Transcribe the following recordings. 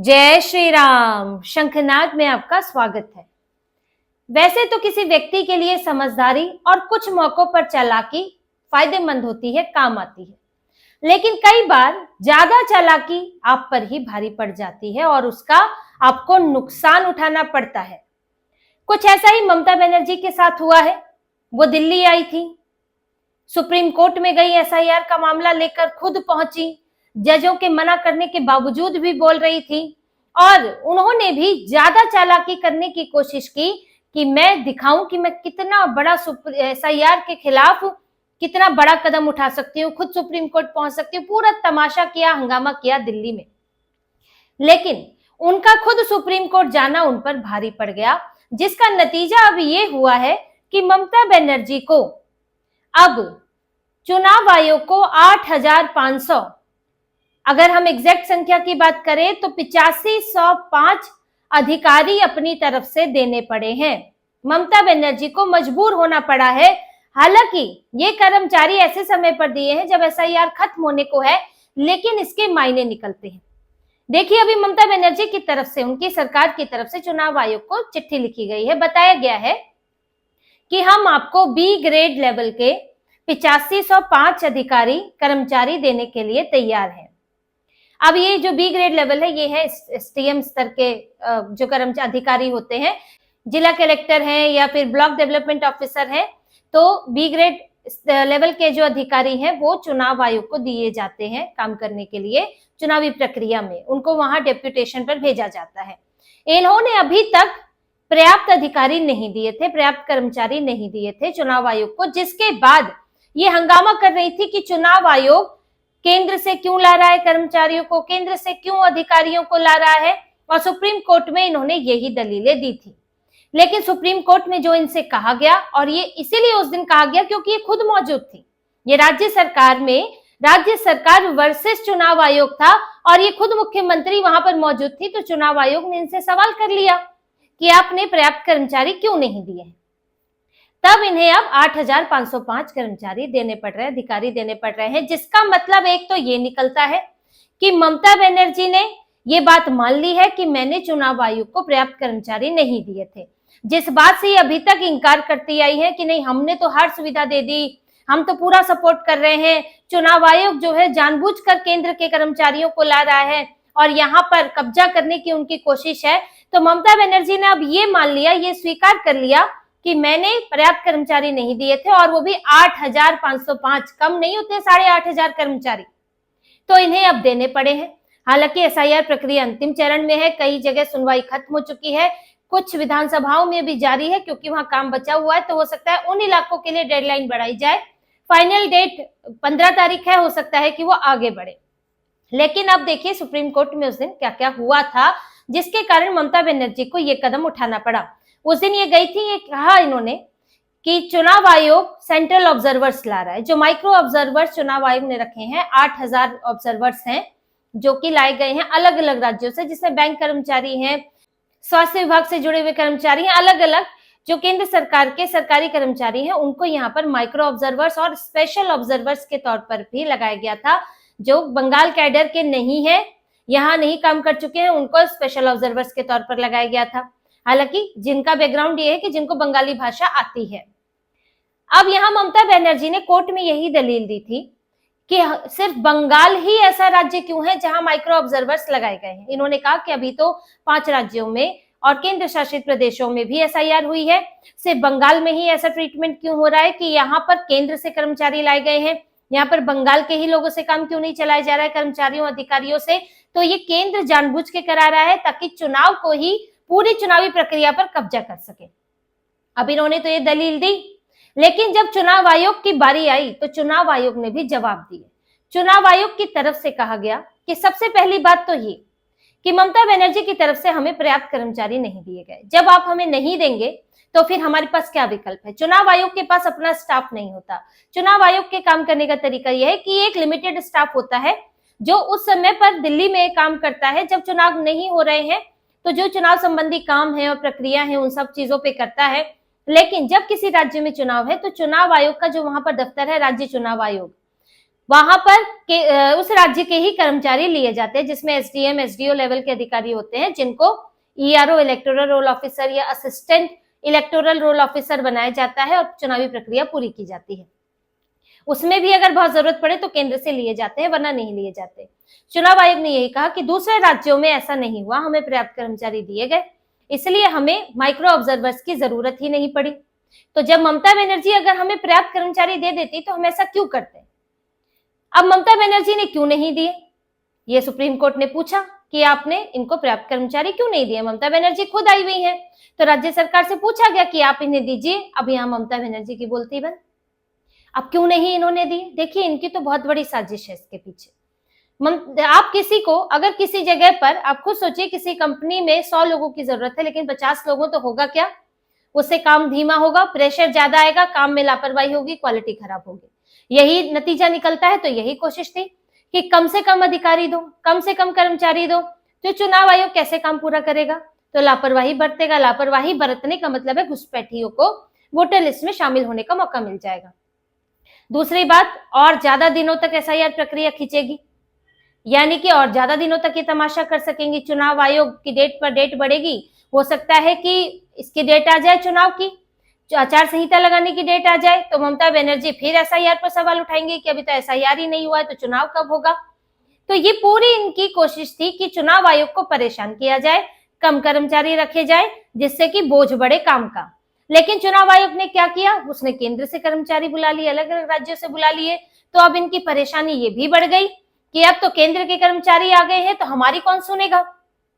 जय श्री राम। शंखनाद में आपका स्वागत है। वैसे तो किसी व्यक्ति के लिए समझदारी और कुछ मौकों पर चालाकी फायदेमंद होती है, काम आती है, लेकिन कई बार ज्यादा चालाकी आप पर ही भारी पड़ जाती है और उसका आपको नुकसान उठाना पड़ता है। कुछ ऐसा ही ममता बनर्जी के साथ हुआ है। वो दिल्ली आई थी, सुप्रीम कोर्ट में गई, एसआईआर का मामला लेकर खुद पहुंची, जजों के मना करने के बावजूद भी बोल रही थी और उन्होंने भी ज्यादा चालाकी करने की कोशिश की कि मैं दिखाऊं कि मैं कितना बड़ा एसआईआर के खिलाफ कितना बड़ा कदम उठा सकती हूँ, खुद सुप्रीम कोर्ट पहुंच सकती हूँ। पूरा तमाशा किया, हंगामा किया दिल्ली में, लेकिन उनका खुद सुप्रीम कोर्ट जाना उन पर भारी पड़ गया, जिसका नतीजा अब ये हुआ है कि ममता बनर्जी को अब चुनाव आयोग को 8,500, अगर हम एग्जैक्ट संख्या की बात करें तो 8505 अधिकारी अपनी तरफ से देने पड़े हैं। ममता बनर्जी को मजबूर होना पड़ा है। हालांकि ये कर्मचारी ऐसे समय पर दिए हैं जब एसआईआर खत्म होने को है, लेकिन इसके मायने निकलते हैं। देखिए, अभी ममता बनर्जी की तरफ से, उनकी सरकार की तरफ से चुनाव आयोग को चिट्ठी लिखी गई है। बताया गया है कि हम आपको बी ग्रेड लेवल के 8505 अधिकारी कर्मचारी देने के लिए तैयार हैं। अब ये जो बी ग्रेड लेवल है, ये है एसटीएम स्तर के जो कर्मचारी अधिकारी होते हैं, जिला कलेक्टर हैं या फिर ब्लॉक डेवलपमेंट ऑफिसर हैं, तो बी ग्रेड लेवल के जो अधिकारी हैं वो चुनाव आयोग को दिए जाते हैं काम करने के लिए। चुनावी प्रक्रिया में उनको वहां डेप्यूटेशन पर भेजा जाता है। इन्होंने अभी तक पर्याप्त अधिकारी नहीं दिए थे, पर्याप्त कर्मचारी नहीं दिए थे चुनाव आयोग को, जिसके बाद ये हंगामा कर रही थी कि चुनाव आयोग केंद्र से क्यों ला रहा है कर्मचारियों को, केंद्र से क्यों अधिकारियों को ला रहा है, और सुप्रीम कोर्ट में इन्होंने यही दलीलें दी थी। लेकिन सुप्रीम कोर्ट में जो इनसे कहा गया, और ये इसीलिए उस दिन कहा गया क्योंकि ये खुद मौजूद थी, ये राज्य सरकार में राज्य सरकार वर्सेस चुनाव आयोग था और ये खुद मुख्यमंत्री वहां पर मौजूद थी, तो चुनाव आयोग ने इनसे सवाल कर लिया कि आपने पर्याप्त कर्मचारी क्यों नहीं दिए हैं। तब इन्हें अब 8,505 कर्मचारी देने पड़ रहे हैं, अधिकारी देने पड़ रहे हैं, जिसका मतलब एक तो ये निकलता है कि ममता बनर्जी ने ये बात मान ली है कि मैंने चुनाव आयोग को पर्याप्त कर्मचारी नहीं दिए थे, जिस बात से ये अभी तक इंकार करती आई है कि नहीं, हमने तो हर सुविधा दे दी, हम तो पूरा सपोर्ट कर रहे हैं, चुनाव आयोग जो है जानबूझकर केंद्र के कर्मचारियों को ला रहा है और यहाँ पर कब्जा करने की उनकी कोशिश है। तो ममता बनर्जी ने अब ये मान लिया, ये स्वीकार कर लिया कि मैंने पर्याप्त कर्मचारी नहीं दिए थे, और वो भी 8,505, कम नहीं होते 8,500 कर्मचारी, तो इन्हें अब देने पड़े हैं। हालांकि एसआईआर प्रक्रिया अंतिम चरण में है, कई जगह सुनवाई खत्म हो चुकी है, कुछ विधानसभाओं में भी जारी है क्योंकि वहां काम बचा हुआ है, तो हो सकता है उन इलाकों के लिए डेडलाइन बढ़ाई जाए। फाइनल डेट 15 तारीख है, हो सकता है कि वो आगे बढ़े। लेकिन अब देखिए सुप्रीम कोर्ट में उस दिन क्या क्या हुआ था, जिसके कारण ममता बनर्जी को ये कदम उठाना पड़ा। उस दिन ये गई थी, ये कहा इन्होंने कि चुनाव आयोग सेंट्रल ऑब्जर्वर्स ला रहा है। जो माइक्रो ऑब्जर्वर्स चुनाव आयोग ने रखे हैं, 8,000 ऑब्जर्वर्स हैं जो कि लाए गए हैं अलग अलग राज्यों से, जिसमें बैंक कर्मचारी हैं, स्वास्थ्य विभाग से जुड़े हुए कर्मचारी हैं, अलग अलग जो केंद्र सरकार के सरकारी कर्मचारी हैं, उनको यहाँ पर माइक्रो ऑब्जर्वर्स और स्पेशल ऑब्जर्वर्स के तौर पर भी लगाया गया था। जो बंगाल कैडर के नहीं है, यहाँ नहीं काम कर चुके हैं, उनको स्पेशल ऑब्जर्वर्स के तौर पर लगाया गया था। हालांकि जिनका बैकग्राउंड ये है कि जिनको बंगाली भाषा आती है। अब यहाँ ममता बनर्जी ने कोर्ट में यही दलील दी थी कि सिर्फ बंगाल ही ऐसा राज्य क्यों है जहां माइक्रो ऑब्जर्वर्स लगाए गए हैं। इन्होंने कहा कि अभी तो 5 राज्यों में और केंद्र शासित प्रदेशों में भी एसआईआर हुई है, सिर्फ बंगाल में ही ऐसा ट्रीटमेंट क्यों हो रहा है कि यहाँ पर केंद्र से कर्मचारी लाए गए हैं, यहाँ पर बंगाल के ही लोगों से काम क्यों नहीं चलाया जा रहा है, कर्मचारियों अधिकारियों से। तो ये केंद्र जानबूझ के करा रहा है ताकि चुनाव को ही, पूरी चुनावी प्रक्रिया पर कब्जा कर सके। अब इन्होंने तो ये दलील दी, लेकिन जब चुनाव आयोग की बारी आई तो चुनाव आयोग ने भी जवाब दिए। चुनाव आयोग की तरफ से कहा गया कि सबसे पहली बात तो ये कि ममता बनर्जी की तरफ से हमें पर्याप्त कर्मचारी नहीं दिए गए। जब आप हमें नहीं देंगे तो फिर हमारे पास क्या विकल्प है? चुनाव आयोग के पास अपना स्टाफ नहीं होता। चुनाव आयोग के काम करने का तरीका यह है कि एक लिमिटेड स्टाफ होता है जो उस समय पर दिल्ली में काम करता है, जब चुनाव नहीं हो रहे हैं तो जो चुनाव संबंधी काम है और प्रक्रिया है उन सब चीजों पे करता है। लेकिन जब किसी राज्य में चुनाव है तो चुनाव आयोग का जो वहां पर दफ्तर है, राज्य चुनाव आयोग, वहां पर उस राज्य के ही कर्मचारी लिए जाते हैं, जिसमें एसडीएम एसडीओ लेवल के अधिकारी होते हैं, जिनको ईआरओ इलेक्टोरल रोल ऑफिसर या असिस्टेंट इलेक्टोरल रोल ऑफिसर बनाया जाता है और चुनावी प्रक्रिया पूरी की जाती है। उसमें भी अगर बहुत जरूरत पड़े तो केंद्र से लिए जाते हैं, वरना नहीं लिए जाते। चुनाव आयोग ने यही कहा कि दूसरे राज्यों में ऐसा नहीं हुआ, हमें पर्याप्त कर्मचारी दिए गए, इसलिए हमें माइक्रो ऑब्जर्वर्स की जरूरत ही नहीं पड़ी। तो जब ममता बनर्जी अगर हमें पर्याप्त कर्मचारी दे देती तो हम ऐसा क्यों करते? अब ममता बनर्जी ने क्यों नहीं दिए, ये सुप्रीम कोर्ट ने पूछा कि आपने इनको पर्याप्त कर्मचारी क्यों नहीं दिए। ममता बनर्जी खुद आई हुई है, तो राज्य सरकार से पूछा गया कि आप इन्हें दीजिए। अब यहाँ ममता बनर्जी की बोलती बंद। अब क्यों नहीं इन्होंने दी? देखिए, इनकी तो बहुत बड़ी साजिश है इसके पीछे। आप किसी को अगर किसी जगह पर, आप खुद सोचिए, किसी कंपनी में 100 लोगों की जरूरत है लेकिन 50 लोगों तो होगा क्या? उससे काम धीमा होगा, प्रेशर ज्यादा आएगा, काम में लापरवाही होगी, क्वालिटी खराब होगी। यही नतीजा निकलता है। तो यही कोशिश थी कि कम से कम अधिकारी दो, कम से कम कर्मचारी दो। तो चुनाव आयोग कैसे काम पूरा करेगा? तो लापरवाही बरतेगा। लापरवाही बरतने का मतलब है घुसपैठियों को वोटर लिस्ट में शामिल होने का मौका मिल जाएगा। दूसरी बात, और ज्यादा दिनों तक एसआईआर प्रक्रिया खींचेगी, यानी कि और ज्यादा दिनों तक ये तमाशा कर सकेंगे। चुनाव आयोग की डेट पर डेट बढ़ेगी, हो सकता है कि इसकी डेट आ जाए चुनाव की, आचार संहिता लगाने की डेट आ जाए, तो ममता बनर्जी फिर एसआईआर पर सवाल उठाएंगे कि अभी तो एसआईआर ही नहीं हुआ है, तो चुनाव कब होगा। तो ये पूरी इनकी कोशिश थी कि चुनाव आयोग को परेशान किया जाए, कम कर्मचारी रखे जाए, जिससे कि बोझ बढ़े काम का। लेकिन चुनाव आयोग ने क्या किया? उसने केंद्र से कर्मचारी बुला लिए, अलग अलग राज्यों से बुला लिए। तो अब इनकी परेशानी ये भी बढ़ गई कि अब तो केंद्र के कर्मचारी आ गए हैं, तो हमारी कौन सुनेगा?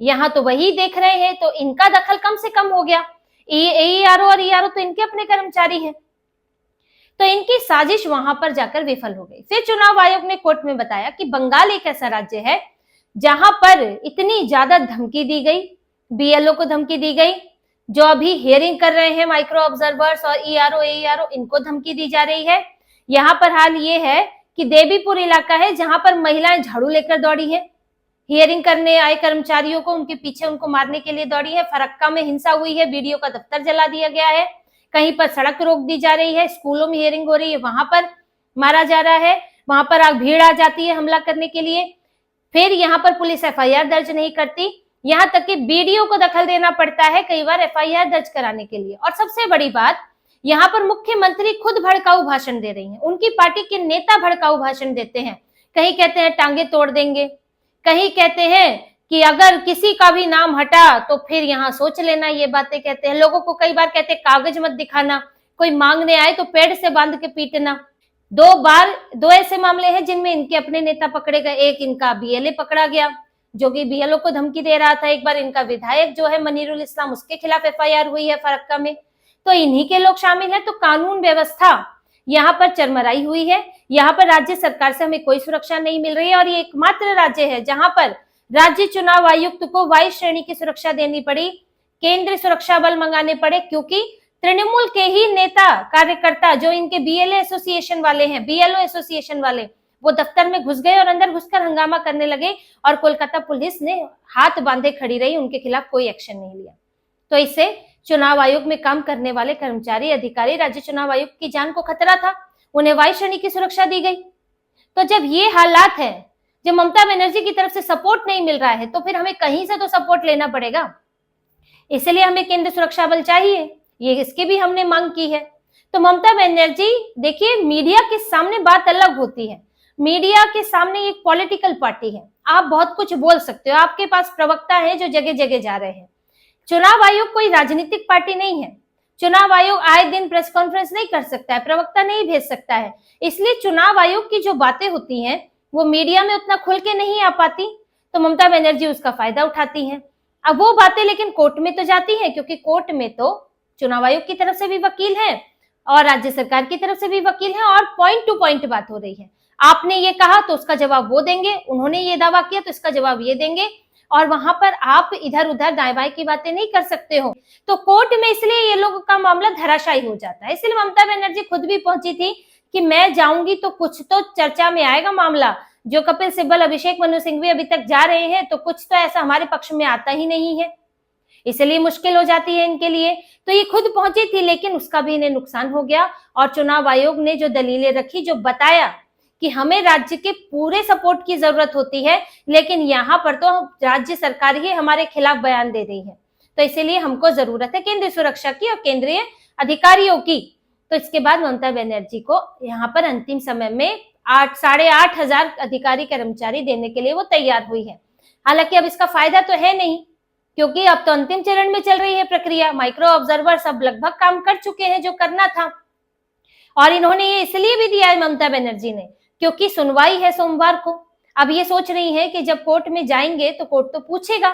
यहाँ तो वही देख रहे हैं, तो इनका दखल कम से कम हो गया। एईआरओ और ईआरओ तो इनके अपने कर्मचारी हैं। तो इनकी साजिश वहां पर जाकर विफल हो गई। फिर चुनाव आयोग ने कोर्ट में बताया कि बंगाल एक ऐसा राज्य है जहां पर इतनी ज्यादा धमकी दी गई, बीएलओ को धमकी दी गई, जो अभी हियरिंग कर रहे हैं माइक्रो ऑब्जर्वर्स और ईआरओ एईआरओ, इनको धमकी दी जा रही है। यहाँ पर हाल ये है कि देवीपुर इलाका है जहां पर महिलाएं झाड़ू लेकर दौड़ी है, हियरिंग करने आए कर्मचारियों को उनके पीछे उनको मारने के लिए दौड़ी है। फरक्का में हिंसा हुई है, बीडीओ का दफ्तर जला दिया गया है, कहीं पर सड़क रोक दी जा रही है, स्कूलों में हियरिंग हो रही है, वहां पर मारा जा रहा है, वहां पर आग भीड़ आ जाती है हमला करने के लिए। फिर यहाँ पर पुलिस एफआईआर दर्ज नहीं करती, यहाँ तक कि बीडीओ को दखल देना पड़ता है कई बार एफआईआर दर्ज कराने के लिए। और सबसे बड़ी बात, यहाँ पर मुख्यमंत्री खुद भड़काऊ भाषण दे रही हैं, उनकी पार्टी के नेता भड़काऊ भाषण देते हैं। कहीं कहते हैं टांगे तोड़ देंगे, कहीं कहते हैं कि अगर किसी का भी नाम हटा तो फिर यहाँ सोच लेना, ये बातें कहते हैं। लोगों को कई बार कहते हैं कागज मत दिखाना, कोई मांगने आए तो पेड़ से बांध के पीटना। दो ऐसे मामले हैं जिनमें इनके अपने नेता पकड़े गए। एक इनका बीएलए पकड़ा गया जो कि बीएलओ को धमकी दे रहा था। एक बार इनका विधायक जो है मनीरुल इस्लाम, उसके खिलाफ एफआईआर हुई है फरक्का में। तो इन्हीं के लोग शामिल हैं। तो कानून व्यवस्था यहाँ पर चरमराई हुई है। यहाँ पर राज्य सरकार से हमें कोई सुरक्षा नहीं मिल रही है और ये एकमात्र राज्य है जहां पर राज्य चुनाव आयुक्त को वायु श्रेणी की सुरक्षा देनी पड़ी, केंद्रीय सुरक्षा बल मंगाने पड़े, क्योंकि तृणमूल के ही नेता कार्यकर्ता जो इनके बीएलए एसोसिएशन वाले हैं, बीएलओ एसोसिएशन वाले, वो दफ्तर में घुस गए और अंदर घुसकर हंगामा करने लगे और कोलकाता पुलिस ने हाथ बांधे खड़ी रही, उनके खिलाफ कोई एक्शन नहीं लिया। तो इससे चुनाव आयोग में काम करने वाले कर्मचारी अधिकारी, राज्य चुनाव आयोग की जान को खतरा था, उन्हें वायु श्रेणी की सुरक्षा दी गई। तो जब ये हालात है, जब ममता बनर्जी की तरफ से सपोर्ट नहीं मिल रहा है, तो फिर हमें कहीं से तो सपोर्ट लेना पड़ेगा। इसलिए हमें केंद्र सुरक्षा बल चाहिए, ये इसकी भी हमने मांग की है। तो ममता बनर्जी, देखिए, मीडिया के सामने बात अलग होती है, मीडिया के सामने एक पॉलिटिकल पार्टी है, आप बहुत कुछ बोल सकते हो, आपके पास प्रवक्ता है जो जगह जगह जा रहे हैं। चुनाव आयोग कोई राजनीतिक पार्टी नहीं है, चुनाव आयोग आए दिन प्रेस कॉन्फ्रेंस नहीं कर सकता है, प्रवक्ता नहीं भेज सकता है, इसलिए चुनाव आयोग की जो बातें होती हैं वो मीडिया में उतना खुल के नहीं आ पाती, तो ममता बनर्जी उसका फायदा उठाती हैं। अब वो बातें लेकिन कोर्ट में तो जाती हैं, क्योंकि कोर्ट में तो चुनाव आयोग की तरफ से भी वकील है और राज्य सरकार की तरफ से भी वकील है और पॉइंट टू पॉइंट बात हो रही है। आपने ये कहा तो उसका जवाब वो देंगे, उन्होंने ये दावा किया तो इसका जवाब ये देंगे, और वहां पर आप इधर उधर दाएं बाएं की बातें नहीं कर सकते हो। तो कोर्ट में इसलिए ये लोगों का मामला धराशायी हो जाता है। इसलिए ममता बनर्जी खुद भी पहुंची थी कि मैं जाऊंगी तो कुछ तो चर्चा में आएगा मामला। जो कपिल सिब्बल, अभिषेक मनु सिंघवी अभी तक जा रहे हैं, तो कुछ तो ऐसा हमारे पक्ष में आता ही नहीं है, इसलिए मुश्किल हो जाती है इनके लिए। तो ये खुद पहुंची थी, लेकिन उसका भी इन्हें नुकसान हो गया और चुनाव आयोग ने जो दलीलें रखी, जो बताया कि हमें राज्य के पूरे सपोर्ट की जरूरत होती है, लेकिन यहाँ पर तो राज्य सरकार ही हमारे खिलाफ बयान दे रही है। तो इसीलिए हमको जरूरत है केंद्रीय सुरक्षा की और केंद्रीय अधिकारियों की। तो इसके बाद ममता बनर्जी को यहाँ पर अंतिम समय में 8,500 अधिकारी कर्मचारी देने के लिए वो तैयार हुई है। हालांकि अब इसका फायदा तो है नहीं, क्योंकि अब तो अंतिम चरण में चल रही है प्रक्रिया। माइक्रो ऑब्जर्वर सब लगभग काम कर चुके हैं जो करना था, और इन्होंने ये इसलिए भी दिया है ममता बनर्जी ने क्योंकि सुनवाई है सोमवार को। अब ये सोच रही है कि जब कोर्ट में जाएंगे तो कोर्ट तो पूछेगा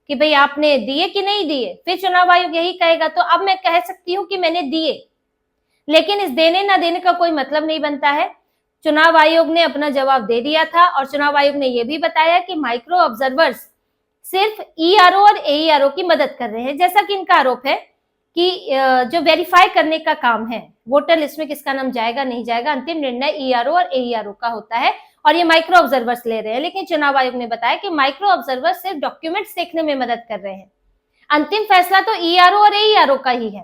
कि भाई आपने दिए कि नहीं दिए, फिर चुनाव आयोग यही कहेगा। तो अब मैं कह सकती हूँ कि मैंने दिए, लेकिन इस देने ना देने का कोई मतलब नहीं बनता है। चुनाव आयोग ने अपना जवाब दे दिया था और चुनाव आयोग ने यह भी बताया कि माइक्रो ऑब्जर्वर्स सिर्फ ईआरओ और एईआरओ की मदद कर रहे हैं। जैसा कि इनका आरोप है कि जो वेरीफाई करने का काम है, वोटर लिस्ट में किसका नाम जाएगा नहीं जाएगा, अंतिम निर्णय ईआरओ और एईआरओ का होता है और ये माइक्रो ऑब्जर्वर्स ले रहे हैं। लेकिन चुनाव आयोग ने बताया कि माइक्रो ऑब्जर्वर्स सिर्फ डॉक्यूमेंट्स देखने में मदद कर रहे हैं, अंतिम फैसला तो ईआरओ और एईआरओ का ही है।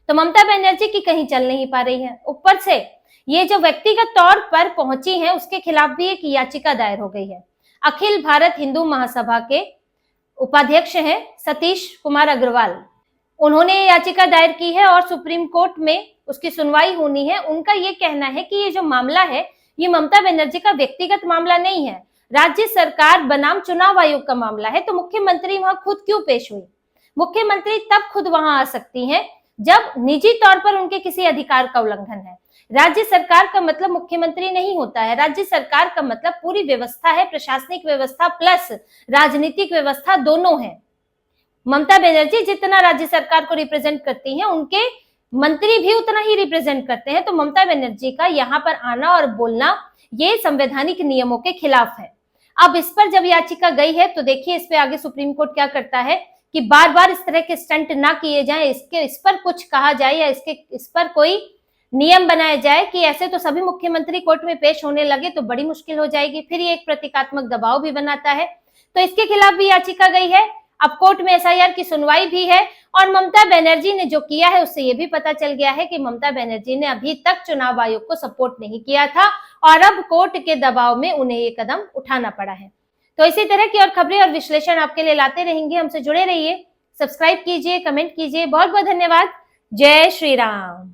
तो ममता बनर्जी की कहीं चल नहीं पा रही है। ऊपर से ये जो व्यक्तिगत तौर पर पहुंची है उसके खिलाफ भी एक याचिका दायर हो गई है। अखिल भारत हिंदू महासभा के उपाध्यक्ष हैं सतीश कुमार अग्रवाल, उन्होंने ये याचिका दायर की है और सुप्रीम कोर्ट में उसकी सुनवाई होनी है। उनका ये कहना है कि ये जो मामला है ये ममता बनर्जी का व्यक्तिगत मामला नहीं है, राज्य सरकार बनाम चुनाव आयोग का मामला है। तो मुख्यमंत्री वहां खुद क्यों पेश हुई? मुख्यमंत्री तब खुद वहां आ सकती हैं जब निजी तौर पर उनके किसी अधिकार का उल्लंघन है। राज्य सरकार का मतलब मुख्यमंत्री नहीं होता है, राज्य सरकार का मतलब पूरी व्यवस्था है, प्रशासनिक व्यवस्था प्लस राजनीतिक व्यवस्था दोनों है। ममता बनर्जी जितना राज्य सरकार को रिप्रेजेंट करती हैं, उनके मंत्री भी उतना ही रिप्रेजेंट करते हैं। तो ममता बनर्जी का यहाँ पर आना और बोलना ये संवैधानिक नियमों के खिलाफ है। अब इस पर जब याचिका गई है तो देखिए इस पे आगे सुप्रीम कोर्ट क्या करता है कि बार बार इस तरह के स्टंट ना किए जाएं, इस पर कुछ कहा जाए या इस पर कोई नियम बनाया जाए कि ऐसे तो सभी मुख्यमंत्री कोर्ट में पेश होने लगे तो बड़ी मुश्किल हो जाएगी। फिर ये एक प्रतीकात्मक दबाव भी बनाता है, तो इसके खिलाफ भी याचिका गई है। अब कोर्ट में एसआईआर की सुनवाई भी है और ममता बनर्जी ने जो किया है उससे ये भी पता चल गया है कि ममता बनर्जी ने अभी तक चुनाव आयोग को सपोर्ट नहीं किया था और अब कोर्ट के दबाव में उन्हें ये कदम उठाना पड़ा है। तो इसी तरह की और खबरें और विश्लेषण आपके लिए लाते रहेंगे, हमसे जुड़े रहिए, सब्सक्राइब कीजिए, कमेंट कीजिए। बहुत बहुत धन्यवाद। जय श्री राम।